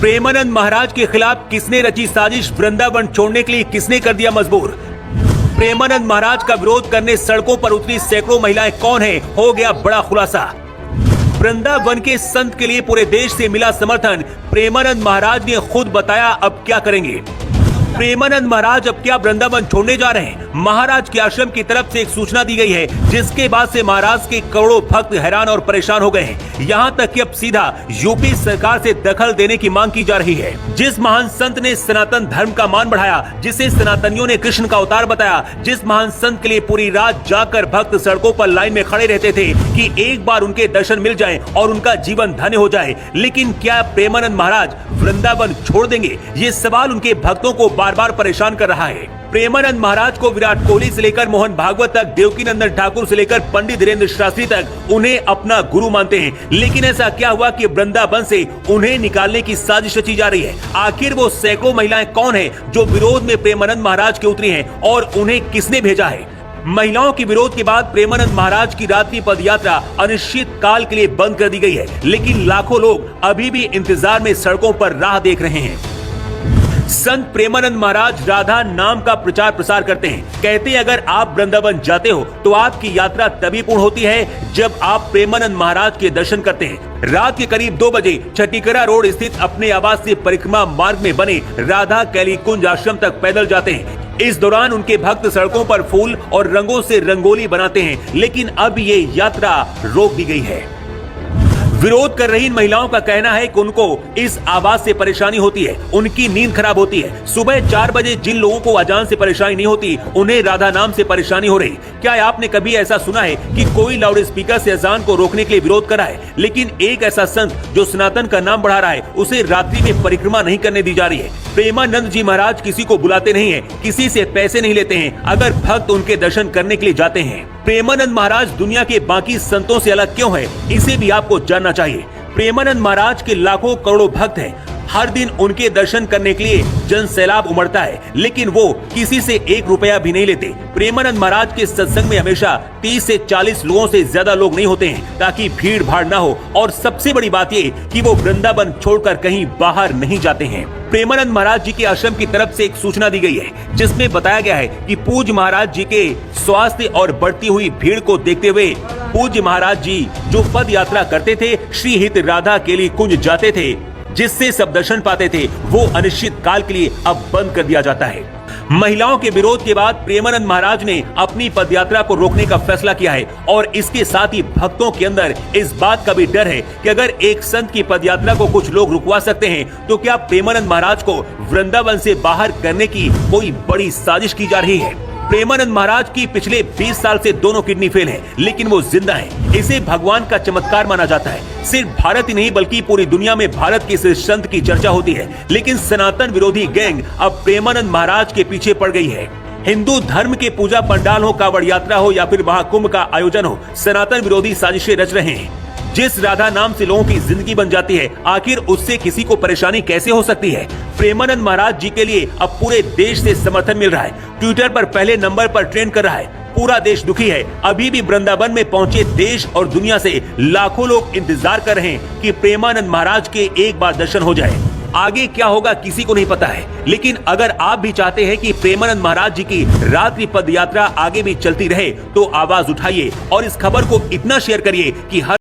प्रेमानंद महाराज के खिलाफ किसने रची साजिश, वृंदावन छोड़ने के लिए किसने कर दिया मजबूर। प्रेमानंद महाराज का विरोध करने सड़कों पर उतरी सैकड़ों महिलाएं कौन है, हो गया बड़ा खुलासा। वृंदावन के संत के लिए पूरे देश से मिला समर्थन, प्रेमानंद महाराज ने खुद बताया अब क्या करेंगे। प्रेमानंद महाराज अब क्या वृंदावन छोड़ने जा रहे हैं। महाराज के आश्रम की तरफ से एक सूचना दी गई है, जिसके बाद से महाराज के करोड़ों भक्त हैरान और परेशान हो गए हैं। यहाँ तक कि अब सीधा यूपी सरकार से दखल देने की मांग की जा रही है। जिस महान संत ने सनातन धर्म का मान बढ़ाया, जिसे सनातनियों ने कृष्ण का अवतार बताया, जिस महान संत के लिए पूरी रात जाकर भक्त सड़कों पर लाइन में खड़े रहते थे कि एक बार उनके दर्शन मिल जाएं और उनका जीवन धन्य हो जाए, लेकिन क्या प्रेमानंद महाराज वृंदावन छोड़ देंगे? ये सवाल उनके भक्तों को बार बार परेशान कर रहा है। प्रेमानंद महाराज को विराट कोहली से लेकर मोहन भागवत तक, देवकीनंदन ठाकुर से लेकर पंडित धीरेन्द्र शास्त्री तक उन्हें अपना गुरु मानते हैं। लेकिन ऐसा क्या हुआ कि वृंदावन से उन्हें निकालने की साजिश रची जा रही है? आखिर वो सैकड़ों महिलाएं कौन है जो विरोध में प्रेमानंद महाराज के उतरी हैं और उन्हें किसने भेजा है? महिलाओं के विरोध के बाद प्रेमानंद महाराज की रात्रि पदयात्रा अनिश्चित काल के लिए बंद कर दी गई है, लेकिन लाखों लोग अभी भी इंतजार में सड़कों पर राह देख रहे हैं। संत प्रेमानंद महाराज राधा नाम का प्रचार प्रसार करते हैं। कहते हैं अगर आप वृंदावन जाते हो तो आपकी यात्रा तभी पूर्ण होती है जब आप प्रेमानंद महाराज के दर्शन करते हैं। रात के करीब 2 बजे छटीकरा रोड स्थित अपने आवास से परिक्रमा मार्ग में बने राधा कैली कुंज आश्रम तक पैदल जाते हैं। इस दौरान उनके भक्त सड़कों पर फूल और रंगों से रंगोली बनाते हैं, लेकिन अब ये यात्रा रोक दी गई है। विरोध कर रही इन महिलाओं का कहना है कि उनको इस आवाज से परेशानी होती है, उनकी नींद खराब होती है। सुबह 4 बजे जिन लोगों को अजान से परेशानी नहीं होती, उन्हें राधा नाम से परेशानी हो रही। क्या आपने कभी ऐसा सुना है कि कोई लाउड स्पीकर से अजान को रोकने के लिए विरोध कर रहा है? लेकिन एक ऐसा संत जो सनातन का नाम बढ़ा रहा है, उसे रात्रि में परिक्रमा नहीं करने दी जा रही है। प्रेमानंद जी महाराज किसी को बुलाते नहीं है, किसी से पैसे नहीं लेते हैं अगर भक्त उनके दर्शन करने के लिए जाते हैं। प्रेमानंद महाराज दुनिया के बाकी संतों से अलग क्यों है, इसे भी आपको जानना चाहिए। प्रेमानंद महाराज के लाखों करोड़ों भक्त हैं। हर दिन उनके दर्शन करने के लिए जन सैलाब उमड़ता है, लेकिन वो किसी से 1 रुपया भी नहीं लेते। प्रेमानंद महाराज के सत्संग में हमेशा 30 से 40 लोगों से ज्यादा लोग नहीं होते हैं, ताकि भीड़ भाड़ ना हो। और सबसे बड़ी बात ये कि वो वृंदावन छोड़कर कहीं बाहर नहीं जाते हैं। प्रेमानंद महाराज जी के आश्रम की तरफ से एक सूचना दी गई है, जिसमें बताया गया है कि पूज्य महाराज जी के स्वास्थ्य और बढ़ती हुई भीड़ को देखते हुए पूज्य महाराज जी जो पद यात्रा करते थे, श्री हित राधा केली कुंज जाते थे, जिससे सब दर्शन पाते थे, वो अनिश्चित काल के लिए अब बंद कर दिया जाता है। महिलाओं के विरोध के बाद प्रेमानंद महाराज ने अपनी पदयात्रा को रोकने का फैसला किया है और इसके साथ ही भक्तों के अंदर इस बात का भी डर है कि अगर एक संत की पदयात्रा को कुछ लोग रुकवा सकते हैं, तो क्या प्रेमानंद महाराज को वृंदावन से बाहर करने की कोई बड़ी साजिश की जा रही है? प्रेमानंद महाराज की पिछले 20 साल से दोनों किडनी फेल है, लेकिन वो जिंदा है। इसे भगवान का चमत्कार माना जाता है। सिर्फ भारत ही नहीं बल्कि पूरी दुनिया में भारत के इस संत की चर्चा होती है, लेकिन सनातन विरोधी गैंग अब प्रेमानंद महाराज के पीछे पड़ गई है। हिंदू धर्म के पूजा पंडाल हो, कावड़ यात्रा हो या फिर महाकुंभ का आयोजन हो, सनातन विरोधी साजिशें रच रहे हैं। जिस राधा नाम से लोगों की जिंदगी बन जाती है, आखिर उससे किसी को परेशानी कैसे हो सकती है? प्रेमानंद महाराज जी के लिए अब पूरे देश से समर्थन मिल रहा है। ट्विटर पर पहले नंबर पर ट्रेंड कर रहा है। पूरा देश दुखी है। अभी भी वृंदावन में पहुंचे देश और दुनिया से लाखों लोग इंतजार कर रहे हैं कि प्रेमानंद महाराज के एक बार दर्शन हो जाए। आगे क्या होगा किसी को नहीं पता है, लेकिन अगर आप भी चाहते हैं कि प्रेमानंद महाराज जी की रात्रि पद यात्रा आगे भी चलती रहे, तो आवाज उठाइए और इस खबर को इतना शेयर करिए कि हर